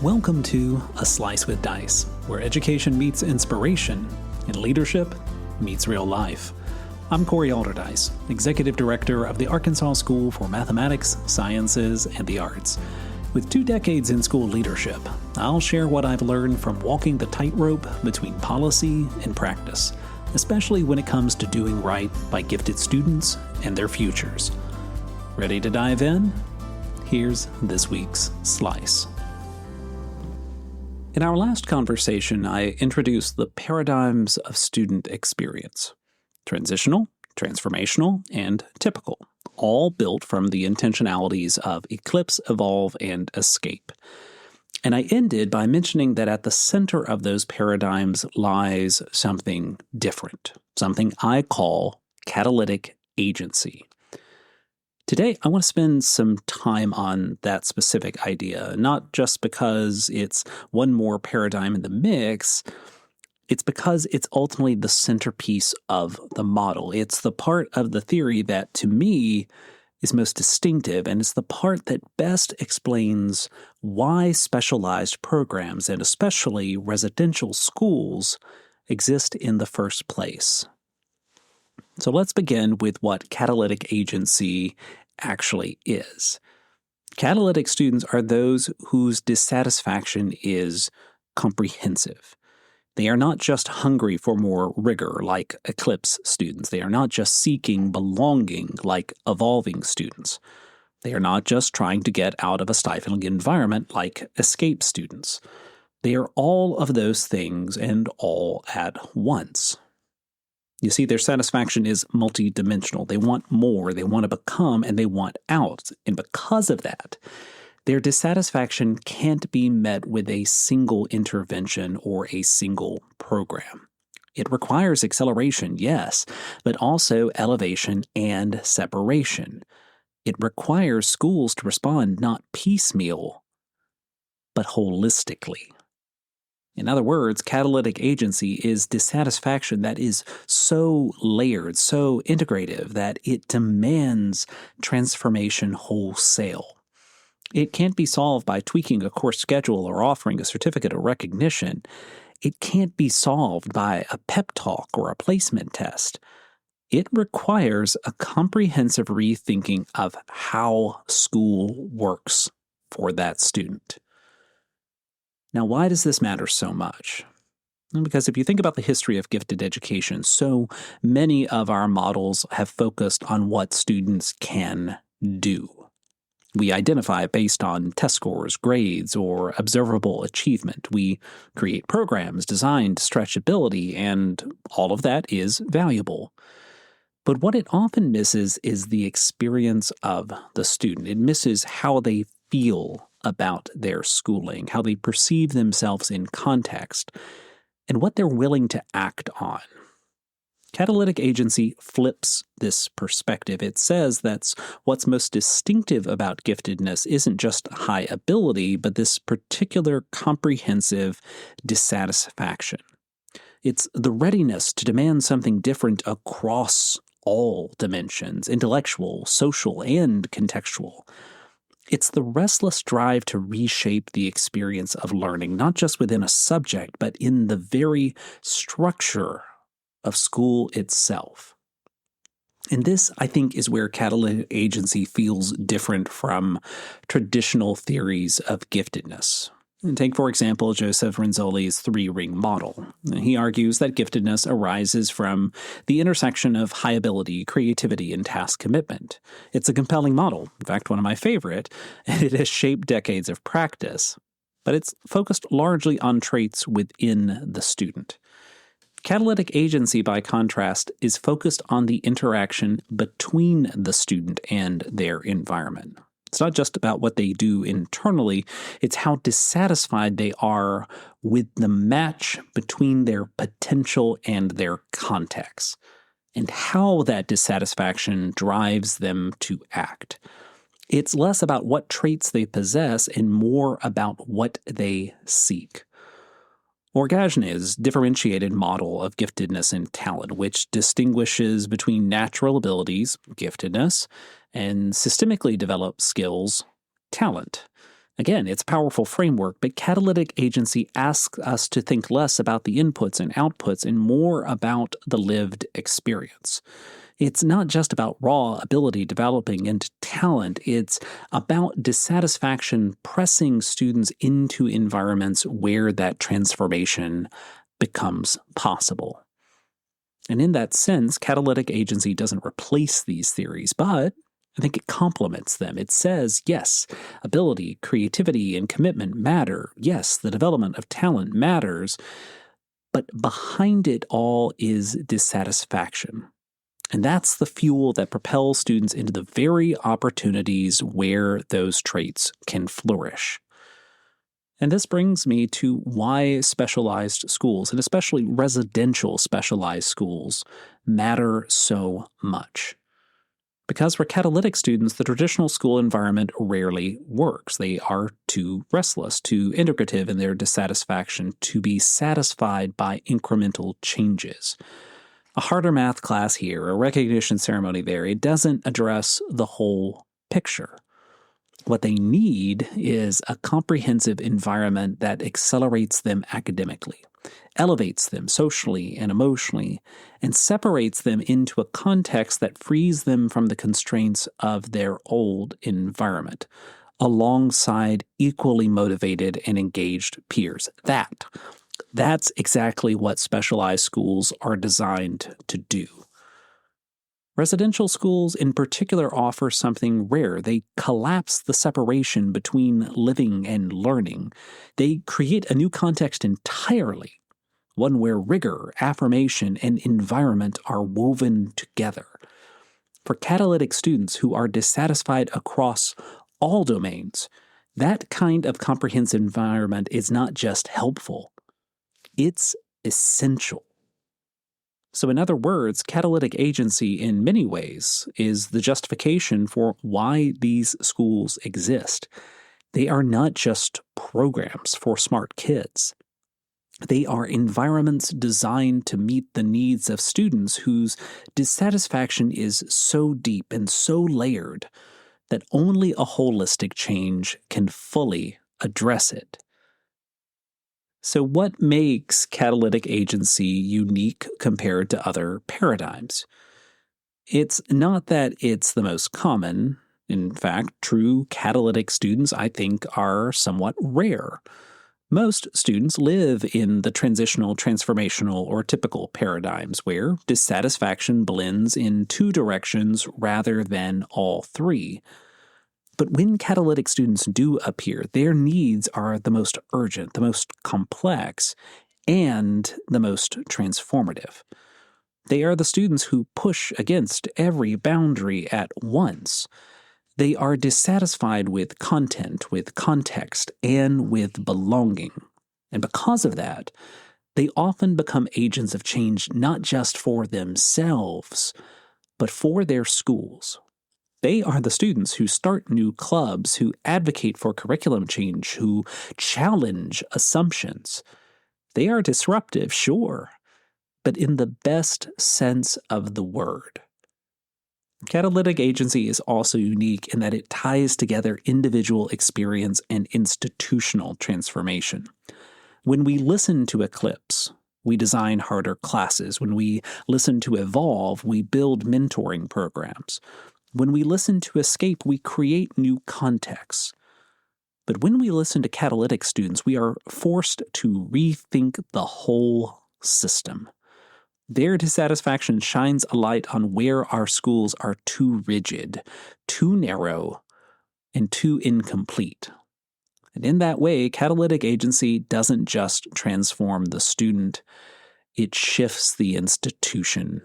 Welcome to A Slice with Dice, where education meets inspiration and leadership meets real life. I'm Corey Alderdice, Executive Director of the Arkansas School for Mathematics, Sciences, and the Arts. With 2 decades in school leadership, I'll share what I've learned from walking the tightrope between policy and practice, especially when it comes to doing right by gifted students and their futures. Ready to dive in? Here's this week's Slice. In our last conversation, I introduced the paradigms of student experience: transitional, transformational, and typical, all built from the intentionalities of eclipse, evolve, and escape. And I ended by mentioning that at the center of those paradigms lies something different, something I call catalytic agency. Today, I want to spend some time on that specific idea, not just because it's one more paradigm in the mix. It's because it's ultimately the centerpiece of the model. It's the part of the theory that, to me, is most distinctive, and it's the part that best explains why specialized programs, and especially residential schools, exist in the first place. So let's begin with what catalytic agency actually is. Catalytic students are those whose dissatisfaction is comprehensive. They are not just hungry for more rigor like eclipse students. They are not just seeking belonging like evolving students. They are not just trying to get out of a stifling environment like escape students. They are all of those things and all at once. You see, their satisfaction is multidimensional. They want more, they want to become, and they want out. And because of that, their dissatisfaction can't be met with a single intervention or a single program. It requires acceleration, yes, but also elevation and separation. It requires schools to respond not piecemeal, but holistically. In other words, catalytic agency is dissatisfaction that is so layered, so integrative, that it demands transformation wholesale. It can't be solved by tweaking a course schedule or offering a certificate of recognition. It can't be solved by a pep talk or a placement test. It requires a comprehensive rethinking of how school works for that student. Now, why does this matter so much? Because if you think about the history of gifted education, so many of our models have focused on what students can do. We identify based on test scores, grades, or observable achievement. We create programs designed to stretch ability, and all of that is valuable. But what it often misses is the experience of the student. It misses how they feel about their schooling, how they perceive themselves in context, and what they're willing to act on. Catalytic agency flips this perspective. It says that's what's most distinctive about giftedness isn't just high ability, but this particular comprehensive dissatisfaction. It's the readiness to demand something different across all dimensions: intellectual, social, and contextual. It's the restless drive to reshape the experience of learning, not just within a subject, but in the very structure of school itself. And this, I think, is where catalytic agency feels different from traditional theories of giftedness. And take, for example, Joseph Renzulli's 3-ring model. He argues that giftedness arises from the intersection of high ability, creativity, and task commitment. It's a compelling model, in fact, one of my favorite, and it has shaped decades of practice. But it's focused largely on traits within the student. Catalytic agency, by contrast, is focused on the interaction between the student and their environment. It's not just about what they do internally, it's how dissatisfied they are with the match between their potential and their context, and how that dissatisfaction drives them to act. It's less about what traits they possess and more about what they seek. Orgagne's differentiated model of giftedness and talent, which distinguishes between natural abilities, giftedness, and systemically developed skills, talent. Again, it's a powerful framework, but Catalytic Agency asks us to think less about the inputs and outputs and more about the lived experience. It's not just about raw ability developing into talent. It's about dissatisfaction pressing students into environments where that transformation becomes possible. And in that sense, Catalytic Agency doesn't replace these theories, but I think it complements them. It says, yes, ability, creativity, and commitment matter. Yes, the development of talent matters, but behind it all is dissatisfaction. And that's the fuel that propels students into the very opportunities where those traits can flourish. And this brings me to why specialized schools, and especially residential specialized schools, matter so much. Because for catalytic students, the traditional school environment rarely works. They are too restless, too integrative in their dissatisfaction to be satisfied by incremental changes. A harder math class here, a recognition ceremony there, it doesn't address the whole picture. What they need is a comprehensive environment that accelerates them academically, elevates them socially and emotionally, and separates them into a context that frees them from the constraints of their old environment, alongside equally motivated and engaged peers. That's exactly what specialized schools are designed to do. Residential schools in particular offer something rare. They collapse the separation between living and learning. They create a new context entirely, one where rigor, affirmation, and environment are woven together. For catalytic students who are dissatisfied across all domains, that kind of comprehensive environment is not just helpful, it's essential. So in other words, Catalytic Agency in many ways is the justification for why these schools exist. They are not just programs for smart kids. They are environments designed to meet the needs of students whose dissatisfaction is so deep and so layered that only a holistic change can fully address it. So what makes Catalytic Agency unique compared to other paradigms? It's not that it's the most common. In fact, true catalytic students, I think, are somewhat rare. Most students live in the transitional, transformational, or typical paradigms where dissatisfaction blends in two directions rather than all three. But when catalytic students do appear, their needs are the most urgent, the most complex, and the most transformative. They are the students who push against every boundary at once. They are dissatisfied with content, with context, and with belonging. And because of that, they often become agents of change not just for themselves, but for their schools. They are the students who start new clubs, who advocate for curriculum change, who challenge assumptions. They are disruptive, sure, but in the best sense of the word. Catalytic Agency is also unique in that it ties together individual experience and institutional transformation. When we listen to Eclipse, we design harder classes. When we listen to Evolve, we build mentoring programs. When we listen to Escape, we create new contexts. But when we listen to catalytic students, we are forced to rethink the whole system. Their dissatisfaction shines a light on where our schools are too rigid, too narrow, and too incomplete. And in that way, Catalytic Agency doesn't just transform the student, it shifts the institution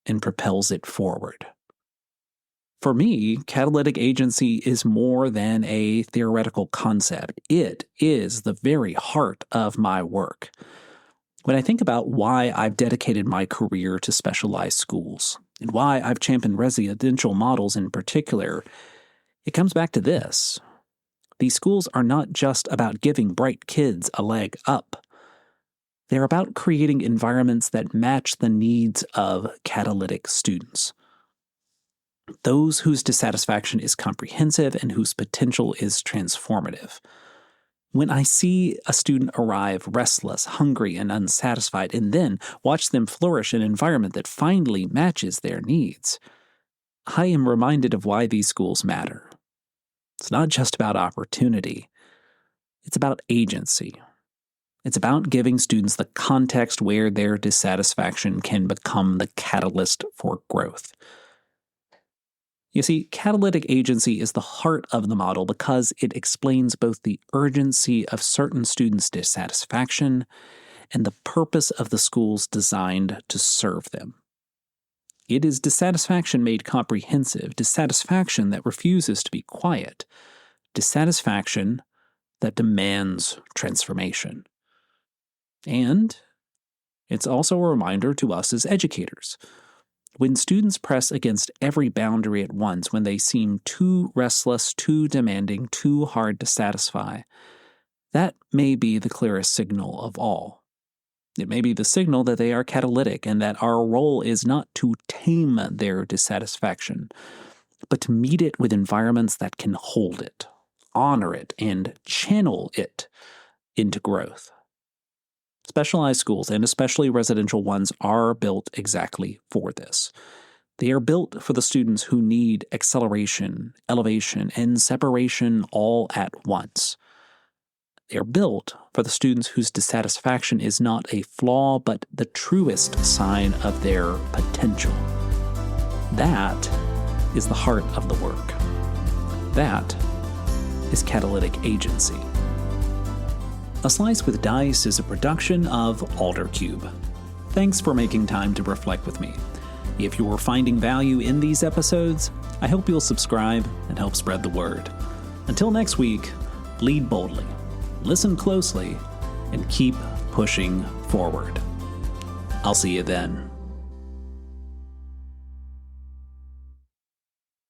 and propels it forward. For me, Catalytic Agency is more than a theoretical concept. It is the very heart of my work. When I think about why I've dedicated my career to specialized schools, and why I've championed residential models in particular, it comes back to this. These schools are not just about giving bright kids a leg up. They're about creating environments that match the needs of catalytic students. those whose dissatisfaction is comprehensive and whose potential is transformative. When I see a student arrive restless, hungry, and unsatisfied, and then watch them flourish in an environment that finally matches their needs, I am reminded of why these schools matter. It's not just about opportunity. It's about agency. It's about giving students the context where their dissatisfaction can become the catalyst for growth. You see, catalytic agency is the heart of the model because it explains both the urgency of certain students' dissatisfaction and the purpose of the schools designed to serve them. It is dissatisfaction made comprehensive, dissatisfaction that refuses to be quiet, dissatisfaction that demands transformation. And it's also a reminder to us as educators. When students press against every boundary at once, when they seem too restless, too demanding, too hard to satisfy, that may be the clearest signal of all. It may be the signal that they are catalytic and that our role is not to tame their dissatisfaction, but to meet it with environments that can hold it, honor it, and channel it into growth. Specialized schools, and especially residential ones, are built exactly for this. They are built for the students who need acceleration, elevation, and separation all at once. They are built for the students whose dissatisfaction is not a flaw, but the truest sign of their potential. That is the heart of the work. That is catalytic agency. A Slice with Dice is a production of Aldercube. Thanks for making time to reflect with me. If you're finding value in these episodes, I hope you'll subscribe and help spread the word. Until next week, lead boldly, listen closely, and keep pushing forward. I'll see you then.